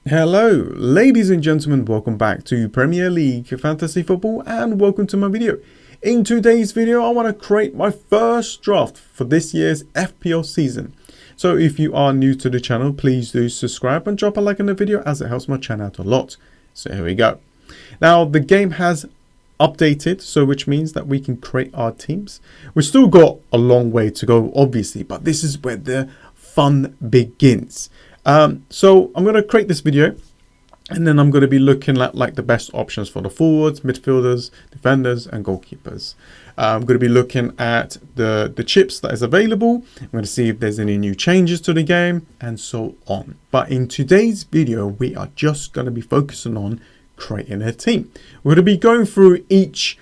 Hello, ladies and gentlemen, welcome back to Premier League Fantasy Football and welcome to my video. In today's video, I want to create my first draft for this year's FPL season. So if you are new to the channel, please do subscribe and drop a like on the video as it helps my channel out a lot. So here we go. Now the game has updated, so which means that we can create our teams. We've still got a long way to go, obviously, but this is where the fun begins. So I'm going to create this video and then I'm going to be looking at like the best options for the forwards, midfielders, defenders and goalkeepers. I'm going to be looking at the chips that is available. I'm going to see if there's any new changes to the game and so on. But in today's video, we are just going to be focusing on creating a team. We're going to be going through each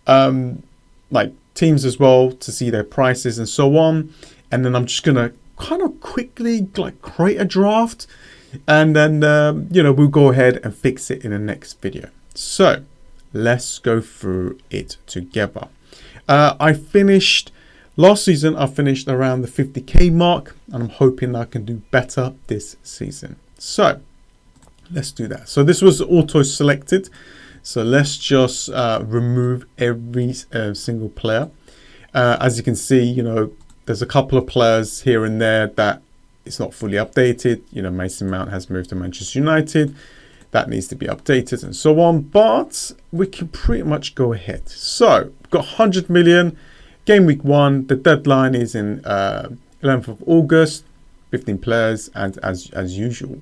like teams as well to see their prices and so on. And then I'm just going to kind of quickly like create a draft and then we'll go ahead and fix it in the next video. So let's go through it together. I finished last season, I finished around the 50k mark and I'm hoping I can do better this season. So let's do that. So this was auto selected, so let's just remove every single player. As you can see, there's a couple of players here and there that it's not fully updated. Mason Mount has moved to Manchester United. That needs to be updated and so on. But we can pretty much go ahead. So we've got 100 million. Game week 1. The deadline is in 11th of August. 15 players and as usual.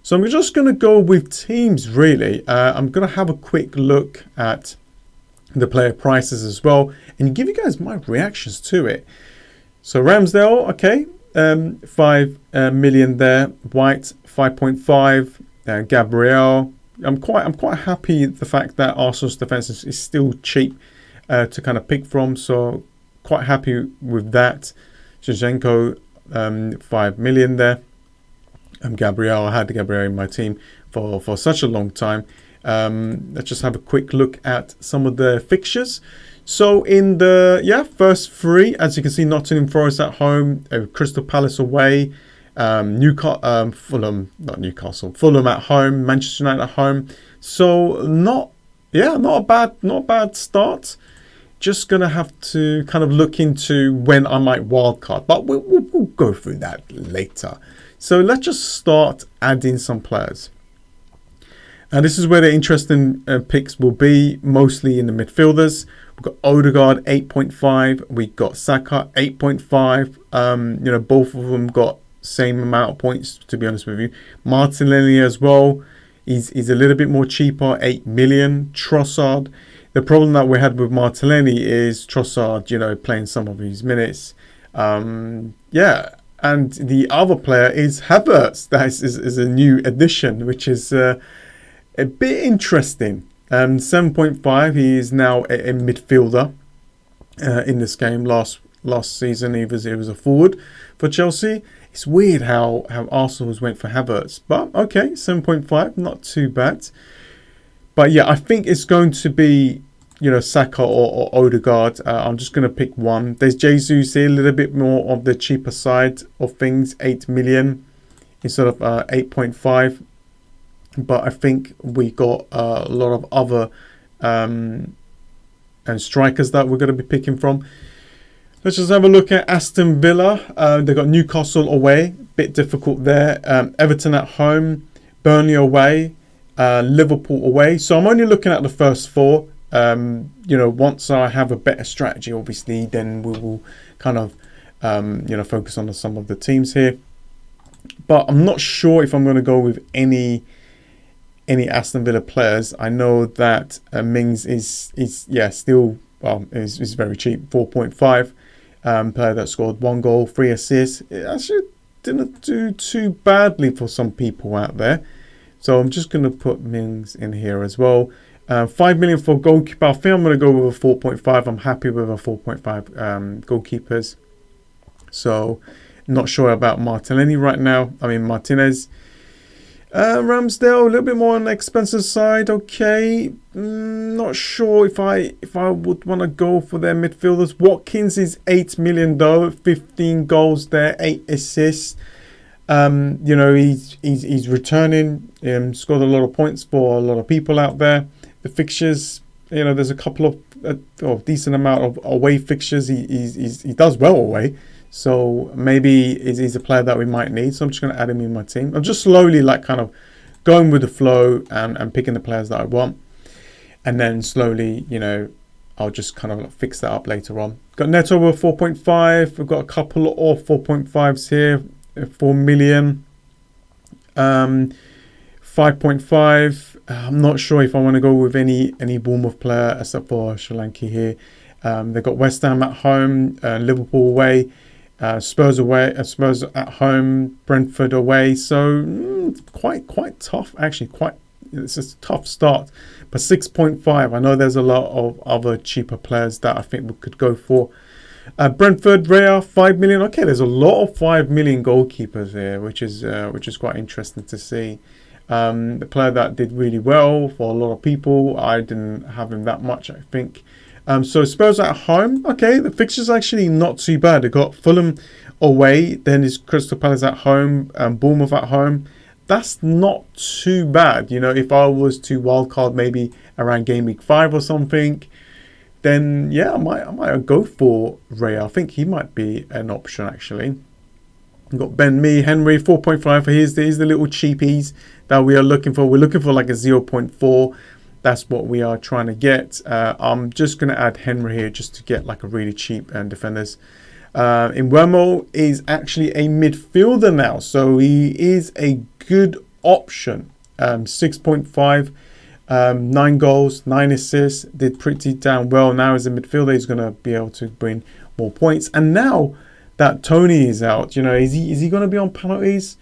So I'm just going to go with teams really. I'm going to have a quick look at the player prices as well and give you guys my reactions to it. So Ramsdale, okay, 5 million there. White 5.5. Gabriel, I'm quite happy the fact that Arsenal's defense is still cheap to kind of pick from. So quite happy with that. Zinchenko, 5 million there. Gabriel, I had Gabriel in my team for such a long time. Let's just have a quick look at some of the fixtures. So in the first 3, as you can see, Nottingham Forest at home, Crystal Palace away, Fulham at home, Manchester United at home. So not a bad start. Just gonna have to kind of look into when I might wildcard, but we'll go through that later. So let's just start adding some players. And this is where the interesting picks will be, mostly in the midfielders. We've got Odegaard 8.5. We got Saka 8.5. Both of them got same amount of points, to be honest with you. Martinelli as well. He's a little bit more cheaper, 8 million. Trossard. The problem that we had with Martinelli is Trossard, playing some of his minutes. And the other player is Havertz. That is a new addition, which is a bit interesting. 7.5. He is now a midfielder in this game. Last season, he was a forward for Chelsea. It's weird how Arsenal went for Havertz, but okay, 7.5, not too bad. But yeah, I think it's going to be Saka or Odegaard. I'm just going to pick one. There's Jesus here, a little bit more of the cheaper side of things, 8 million instead of 8.5. But I think we got a lot of other and strikers that we're going to be picking from. Let's just have a look at Aston Villa. They've got Newcastle away, bit difficult there. Everton at home, Burnley away, Liverpool away. So I'm only looking at the first 4. Once I have a better strategy, obviously, then we will kind of focus on some of the teams here. But I'm not sure if I'm going to go with any Aston Villa players. I know that Mings is still is very cheap, 4.5. Player that scored 1 goal, 3 assists. It actually didn't do too badly for some people out there. So I'm just going to put Mings in here as well. 5 million for goalkeeper. I think I'm going to go with a 4.5. I'm happy with a 4.5 goalkeepers. So not sure about Martinelli right now. I mean Martinez. Ramsdale, a little bit more on the expensive side. Okay, not sure if I would want to go for their midfielders. Watkins is 8 million though, 15 goals there, 8 assists. You know, he's returning, scored a lot of points for a lot of people out there. The fixtures, you know, there's a couple of decent amount of away fixtures. He does well away, so maybe he's a player that we might need. So I'm just going to add him in my team. I'm just slowly like kind of going with the flow and picking the players that I want, and then slowly, you know, I'll just kind of fix that up later on. Got net over 4.5. We've got a couple of 4.5s here. 4 million, 5.5. I'm not sure if I want to go with any Bournemouth player except for Sri Lanka here. They've got West Ham at home, Liverpool away, Spurs away, Spurs at home, Brentford away. So quite tough actually. It's a tough start. But 6.5. I know there's a lot of other cheaper players that I think we could go for. Brentford, Raya, 5 million. Okay, there's a lot of 5 million goalkeepers here, which is quite interesting to see. The player that did really well for a lot of people. I didn't have him that much, I think. So Spurs at home. Okay, the fixture's actually not too bad. They got Fulham away, then it's Crystal Palace at home, Bournemouth at home. That's not too bad. You know, if I was to wildcard maybe around game week 5 or something, then yeah, I might go for Ray. I think he might be an option actually. We've got Ben Mee, Henry, 4.5. Here's the little cheapies that we are looking for. We're looking for like a 0.4. That's what we are trying to get. I'm just going to add Henry here just to get like a really cheap defenders. Inwemo is actually a midfielder now, so he is a good option. 6.5. 9 goals, 9 assists, did pretty damn well. Now as a midfielder, he's going to be able to bring more points. And now that Tony is out, you know, is he going to be on penalties?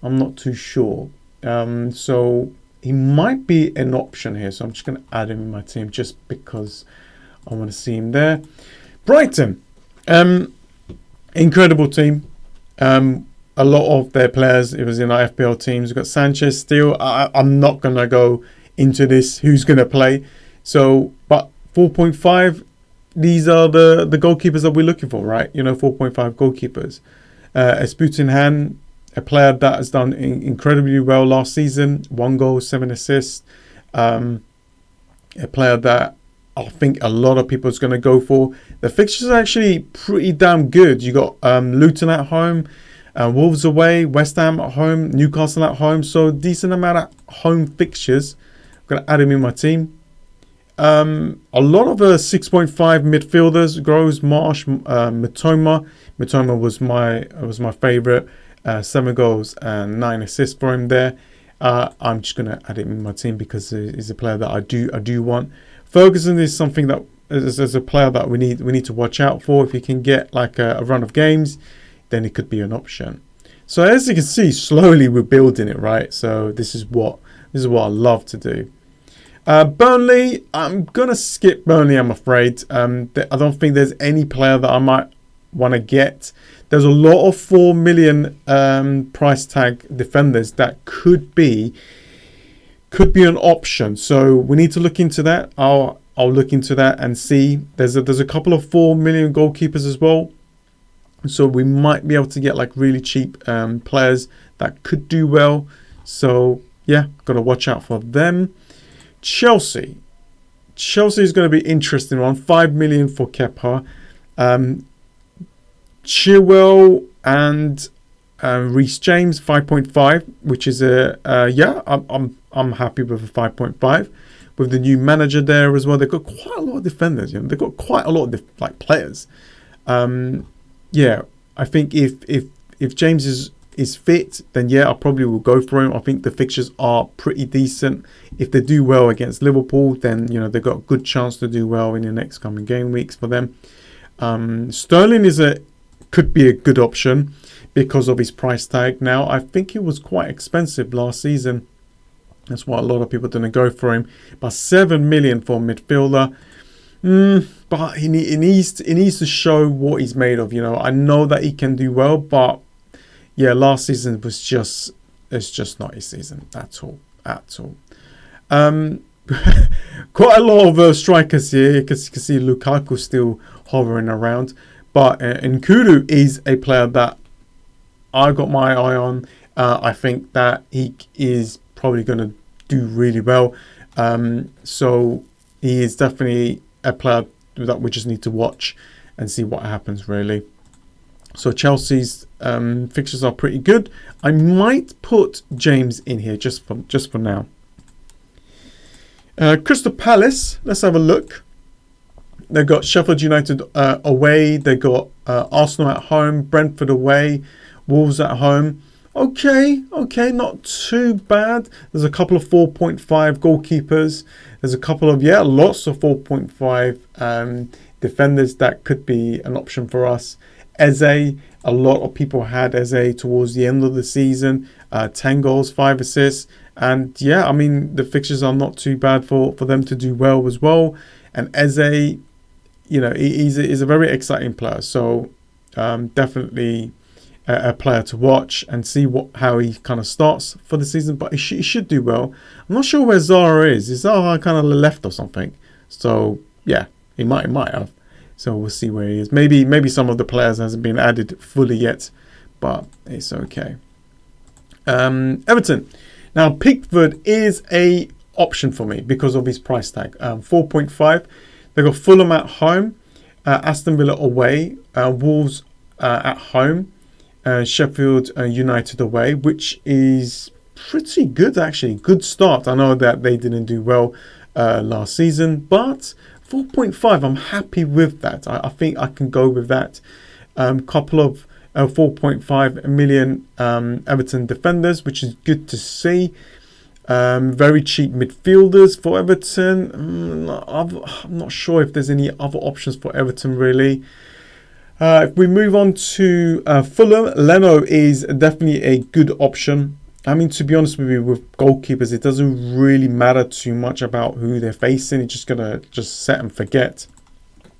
I'm not too sure. So he might be an option here. So I'm just going to add him in my team just because I want to see him there. Brighton, incredible team. A lot of their players, it was in our FPL teams. We've got Sanchez still. I'm not going to go into this who's going to play. So, but 4.5, these are the goalkeepers that we're looking for, right? You know, 4.5 goalkeepers. Esputinhan, a player that has done incredibly well last season, 1 goal, 7 assists. A player that I think a lot of people is going to go for. The fixtures are actually pretty damn good. You got Luton at home, Wolves away, West Ham at home, Newcastle at home. So decent amount of home fixtures. I'm going to add him in my team. A lot of 6.5 midfielders. Groves, Marsh, Matoma. Matoma was my favourite. 7 goals and 9 assists for him there. I'm just going to add him in my team because he's a player that I do want. Ferguson is something that is a player that we need to watch out for. If he can get like a run of games, then it could be an option. So as you can see, slowly we're building it, right? So this is what I love to do. Burnley, I'm gonna skip Burnley, I'm afraid. I don't think there's any player that I might want to get. There's a lot of 4 million price tag defenders that could be an option. So we need to look into that. I'll look into that and see. There's a couple of 4 million goalkeepers as well. So we might be able to get like really cheap players that could do well. So yeah, got to watch out for them. Chelsea is going to be interesting one. 5 million for Kepa. Chilwell and Reece James 5.5, which is I'm happy with a 5.5 with the new manager there as well. They've got quite a lot of defenders. You know, they've got quite a lot of players. Yeah, I think if James is fit, then yeah, I probably will go for him. I think the fixtures are pretty decent. If they do well against Liverpool, then you know they've got a good chance to do well in the next coming game weeks for them. Sterling could be a good option because of his price tag. Now, I think he was quite expensive last season. That's why a lot of people didn't go for him. But 7 million for a midfielder. But he needs to show what he's made of. You know, I know that he can do well, but yeah, last season it's just not his season at all. Quite a lot of strikers here because you can see Lukaku still hovering around. But Nkudu is a player that I got my eye on. I think that he is probably going to do really well. So he is definitely a player that we just need to watch and see what happens, really. So Chelsea's fixtures are pretty good. I might put James in here just for now. Crystal Palace, let's have a look. They've got Sheffield United away. They got Arsenal at home, Brentford away, Wolves at home. Okay, not too bad. There's a couple of 4.5 goalkeepers. There's a couple of, lots of 4.5 defenders that could be an option for us. Eze, a lot of people had Eze towards the end of the season. 10 goals, 5 assists. And yeah, I mean, the fixtures are not too bad for them to do well as well. And Eze, you know, he's a very exciting player. So definitely a player to watch and see how he kind of starts for the season. But he should do well. I'm not sure where Zara is. Is Zara kind of left or something? So yeah, he might have. So we'll see where he is. Maybe some of the players hasn't been added fully yet, but it's okay. Everton. Now Pickford is a option for me because of his price tag. 4.5. They got Fulham at home, Aston Villa away, Wolves at home, Sheffield United away, which is pretty good actually. Good start. I know that they didn't do well last season, but 4.5, I'm happy with that. I think I can go with that. Couple of 4.5 million Everton defenders, which is good to see. Very cheap midfielders for Everton. I'm not sure if there's any other options for Everton really. If we move on to Fulham, Leno is definitely a good option. I mean, to be honest with you, with goalkeepers, it doesn't really matter too much about who they're facing. It's just gonna set and forget.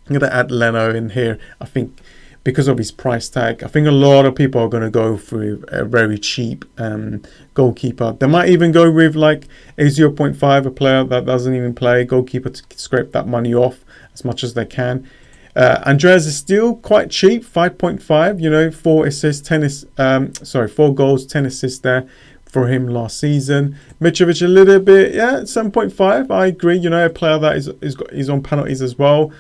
I'm gonna add Leno in here. I think because of his price tag, I think a lot of people are gonna go for a very cheap goalkeeper. They might even go with like a 0.5, a player that doesn't even play goalkeeper to scrape that money off as much as they can. Andreas is still quite cheap, 5.5. You know, 4 goals, 10 assists there for him last season. Mitrovic a little bit, 7.5. I agree. You know, a player that is on penalties as well,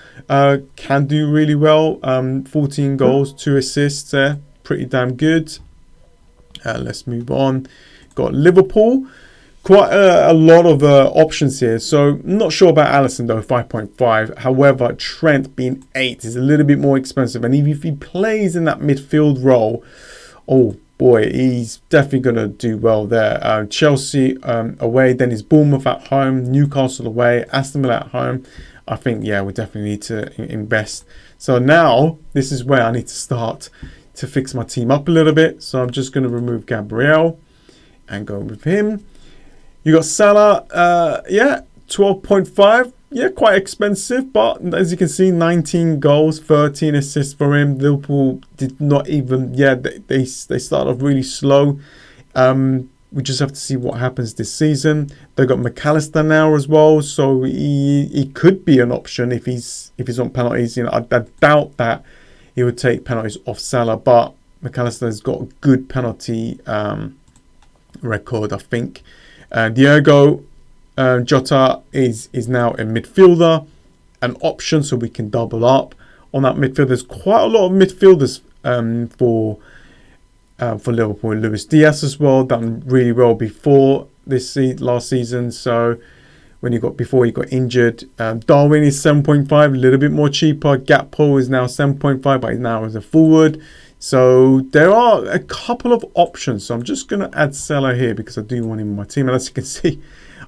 can do really well. 14 goals, 2 assists there, pretty damn good. Let's move on. Got Liverpool. Quite a lot of options here. So not sure about Alisson though, 5.5. However, Trent being 8 is a little bit more expensive. And if he plays in that midfield role, oh boy, he's definitely going to do well there. Chelsea away, then it's Bournemouth at home, Newcastle away, Aston Villa at home. I think, we definitely need to invest. So now this is where I need to start to fix my team up a little bit. So I'm just going to remove Gabriel and go with him. You got Salah, 12.5. Yeah, quite expensive, but as you can see, 19 goals, 13 assists for him. Liverpool did not even, they start off really slow. We just have to see what happens this season. They got McAllister now as well, so he could be an option if he's on penalties. You know, I doubt that he would take penalties off Salah, but McAllister's got a good penalty record, I think. Diego Jota is now a midfielder, an option, so we can double up on that midfield. There's quite a lot of midfielders for Liverpool. Luis Diaz as well, done really well before last season. So before he got injured, Darwin is 7.5, a little bit more cheaper. Gakpo is now 7.5, but he's now as a forward. So there are a couple of options. So I'm just going to add Salah here because I do want him in my team. And as you can see,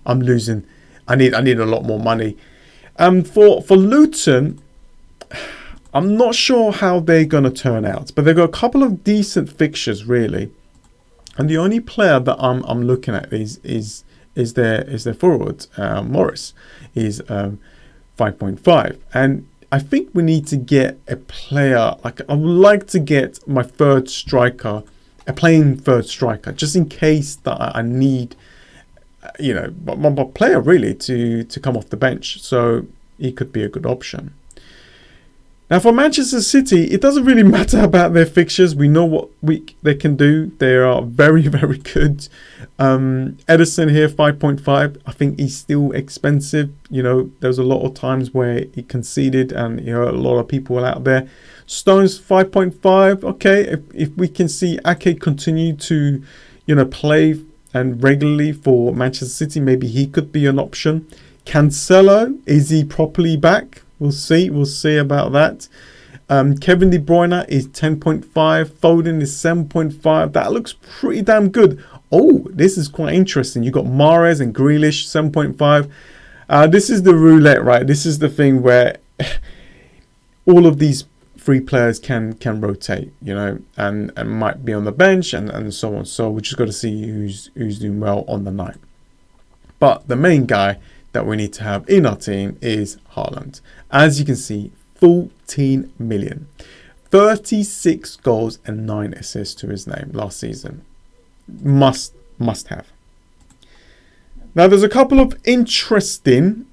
I'm losing. I need a lot more money. For Luton, I'm not sure how they're going to turn out, but they've got a couple of decent fixtures really. And the only player that I'm looking at is their forward, Morris. He's 5.5, and I think we need to get a player, like I would like to get my third striker, a playing third striker, just in case that I need, my player really to come off the bench. So he could be a good option. Now for Manchester City, it doesn't really matter about their fixtures. We know what week they can do. They are very, very good. Edison here, 5.5. I think he's still expensive. You know, there's a lot of times where he conceded and, you know, a lot of people out there. Stones, 5.5. Okay, if we can see Ake continue to, you know, play and regularly for Manchester City, maybe he could be an option. Cancelo, is he properly back? We'll see. We'll see about that. Kevin De Bruyne is 10.5. Foden is 7.5. That looks pretty damn good. Oh, this is quite interesting. You got Mahrez and Grealish, 7.5. This is the roulette, right? This is the thing where all of these three players can rotate, you know, and might be on the bench and so on. So we just got to see who's doing well on the night. But the main guy that we need to have in our team is Haaland. As you can see, 14 million, 36 goals and 9 assists to his name last season. Must have. Now there's a couple of interesting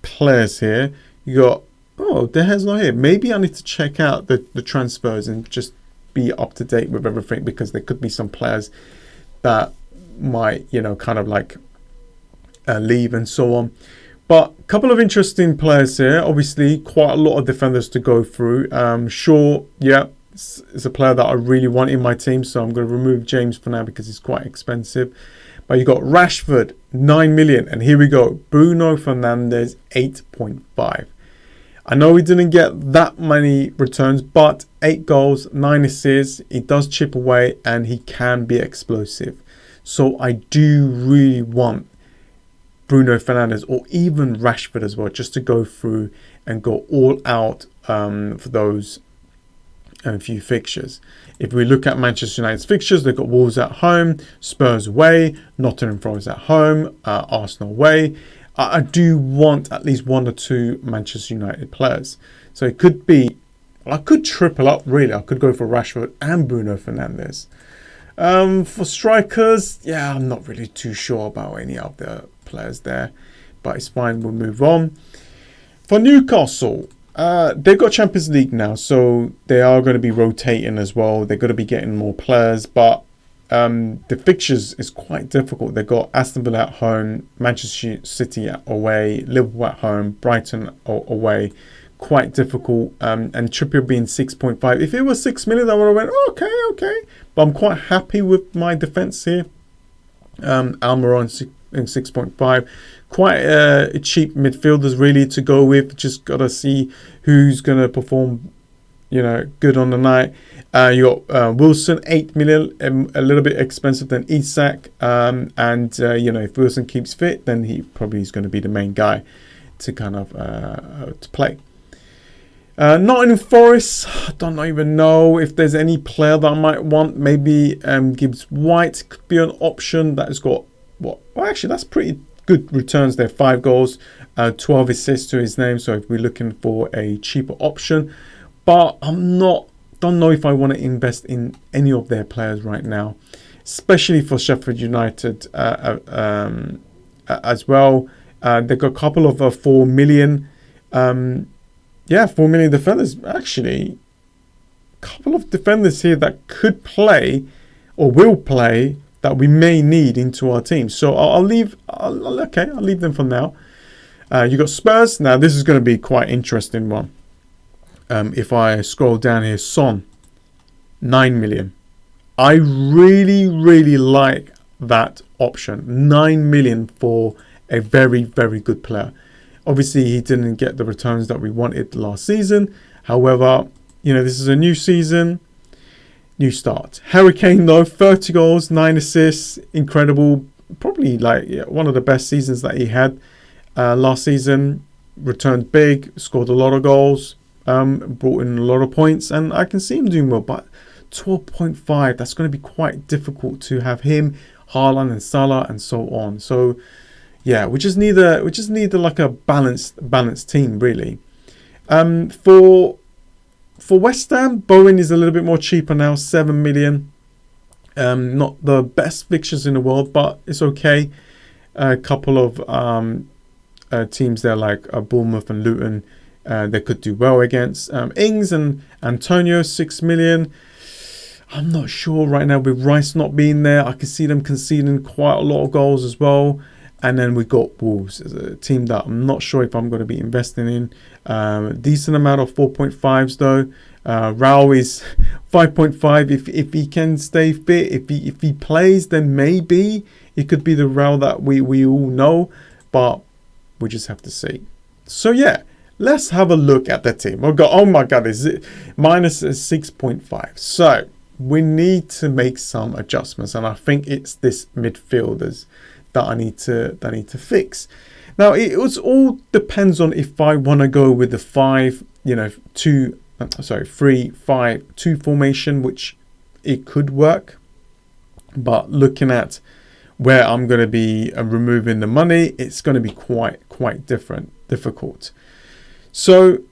players here. You got, oh, De Gea's not here. Maybe I need to check out the transfers and just be up to date with everything, because there could be some players that might, you know, kind of like leave and so on. But a couple of interesting players here. Obviously, quite a lot of defenders to go through. Shaw, yeah, is a player that I really want in my team, so I'm going to remove James for now because he's quite expensive. But you got Rashford, 9 million, and here we go. Bruno Fernandes, 8.5. I know he didn't get that many returns, but 8 goals, 9 assists. He does chip away and he can be explosive. So I do really want Bruno Fernandes or even Rashford as well, just to go through and go all out for those few fixtures. If we look at Manchester United's fixtures, they've got Wolves at home, Spurs away, Nottingham Forest at home, Arsenal away. I do want at least 1 or 2 Manchester United players. So it could be, I could triple up really. I could go for Rashford and Bruno Fernandes. For strikers, yeah, I'm not really too sure about any of the players there, but it's fine. We'll move on. For Newcastle, they've got Champions League now, so they are going to be rotating as well. They're going to be getting more players, but the fixtures is quite difficult. They've got Aston Villa at home, Manchester City away, Liverpool at home, Brighton away. Quite difficult. And Trippier being 6.5. If it was 6 million, I would have went, okay. But I'm quite happy with my defence here. Almiron in 6.5. Quite cheap midfielders really to go with. Just got to see who's going to perform, you know, good on the night. You got Wilson, 8 million, a little bit expensive than Isak. And you know, if Wilson keeps fit, then he probably is going to be the main guy to kind of to play. Nottingham Forest, I don't even know if there's any player that I might want. Maybe Gibbs White could be an option. That has got what? Well, actually, that's pretty good returns there. 5 goals, 12 assists to his name. So if we're looking for a cheaper option, but don't know if I want to invest in any of their players right now, especially for Sheffield United as well. They've got a couple of 4 million. 4 million defenders. Actually, a couple of defenders here that could play or will play that we may need into our team. So I'll leave them for now. You got Spurs. Now this is going to be quite interesting one. If I scroll down here, Son, 9 million. I really like that option. 9 million for a very, very good player. Obviously, he didn't get the returns that we wanted last season. However, you know, this is a new season, new start. Harry Kane, though, 30 goals, 9 assists, incredible. Probably like one of the best seasons that he had last season. Returned big, scored a lot of goals, brought in a lot of points, and I can see him doing well. But 12.5, that's going to be quite difficult to have him, Haaland and Salah, and so on. So yeah, we just need like a balanced team really. For West Ham, Bowen is a little bit more cheaper now, 7 million. Not the best fixtures in the world, but it's okay. A couple of teams there like Bournemouth and Luton they could do well against. Ings and Antonio, 6 million. I'm not sure right now with Rice not being there. I can see them conceding quite a lot of goals as well. And then we got Wolves as a team that I'm not sure if I'm going to be investing in. Decent amount of 4.5s though. Rao is 5.5 if he can stay fit. If he plays, then maybe it could be the Rao that we all know, but we just have to see. So yeah, let's have a look at the team. Oh my god, is it minus 6.5? So we need to make some adjustments, and I think it's this midfielders that I need to fix. Now it all depends on if I want to go with the 3-5-2 formation, which it could work, but looking at where I'm going to be removing the money, it's going to be quite difficult. So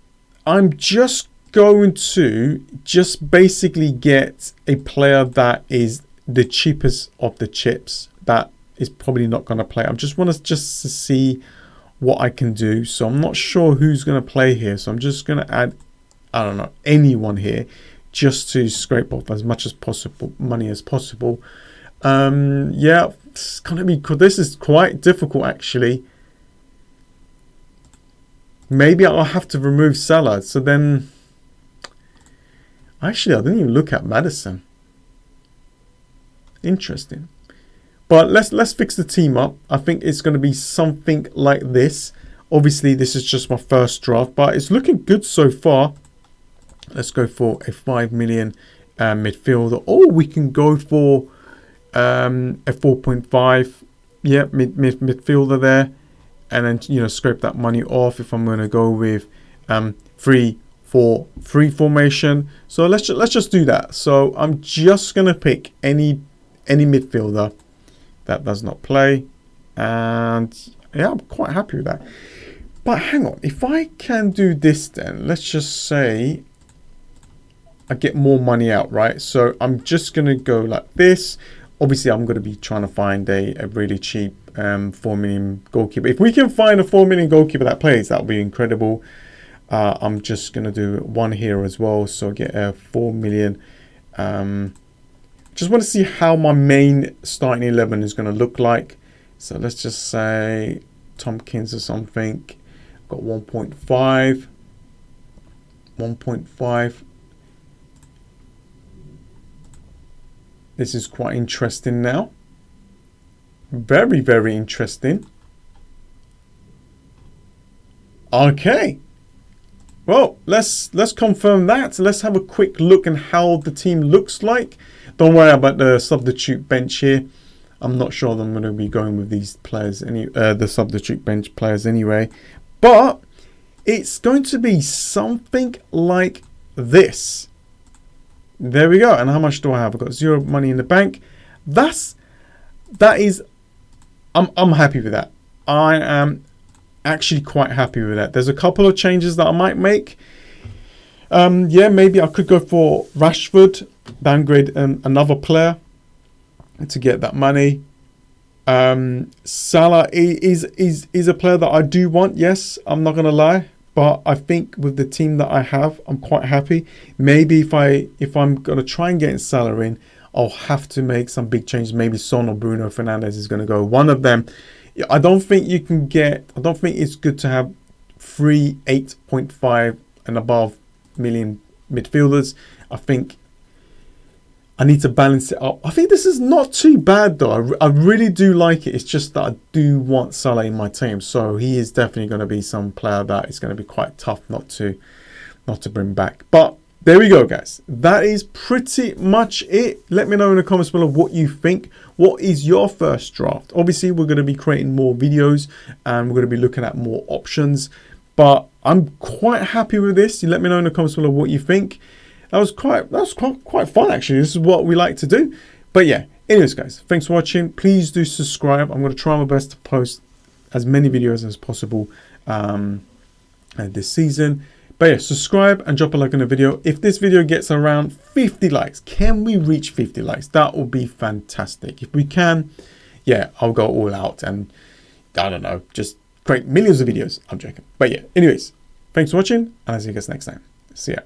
I'm just going to basically get a player that is the cheapest of the chips that is probably not going to play. I just want to see what I can do. So I'm not sure who's going to play here. So I'm just going to add, I don't know, anyone here just to scrape off as much as possible money as possible. Yeah, it's going to be cool. This is quite difficult actually. Maybe I'll have to remove Salah. So then, actually, I didn't even look at Maddison. Interesting. But let's fix the team up. I think it's going to be something like this. Obviously, this is just my first draft, but it's looking good so far. Let's go for a 5 million midfielder, or we can go for a 4.5. Yeah, midfielder there, and then scrape that money off if I'm going to go with 3-4-3 formation. So let's just do that. So I'm just going to pick any midfielder that does not play, and yeah, I'm quite happy with that. But hang on, if I can do this, then let's just say I get more money out, right? So I'm just gonna go like this. Obviously I'm going to be trying to find a really cheap 4 million goalkeeper. If we can find a 4 million goalkeeper that plays, that would be incredible. I'm just gonna do one here as well, so get a 4 million. Just want to see how my main starting 11 is going to look like. So let's just say Tompkins or something. Got 1.5. This is quite interesting now. Very, very interesting. Okay. Well, let's confirm that. Let's have a quick look at how the team looks like. Don't worry about the substitute bench here. I'm not sure that I'm going to be going with these players, the substitute bench players anyway. But it's going to be something like this. There we go. And how much do I have? I've got 0 money in the bank. I'm happy with that. I am actually quite happy with that. There's a couple of changes that I might make. Yeah, maybe I could go for Rashford, downgrade another player to get that money. Salah is a player that I do want. Yes, I'm not gonna lie, but I think with the team that I have, I'm quite happy. Maybe if I'm gonna try and get Salah in, I'll have to make some big changes. Maybe Son or Bruno Fernandes is gonna go. One of them. I don't think it's good to have 8.5 and above million midfielders. I think I need to balance it up. I think this is not too bad though. I really do like it. It's just that I do want Salah in my team, so he is definitely going to be some player that is going to be quite tough not to bring back. But there we go, guys. That is pretty much it. Let me know in the comments below what you think. What is your first draft? Obviously, we're going to be creating more videos and we're going to be looking at more options. But I'm quite happy with this. You let me know in the comments below what you think. That was quite fun actually. This is what we like to do. But yeah, anyways guys, thanks for watching. Please do subscribe. I'm going to try my best to post as many videos as possible this season. But yeah, subscribe and drop a like on the video. If this video gets around 50 likes, can we reach 50 likes? That will be fantastic. If we can, yeah, I'll go all out and I don't know, just create millions of videos. I'm joking. But yeah, anyways, Thanks for watching, and I'll see you guys next time. See ya.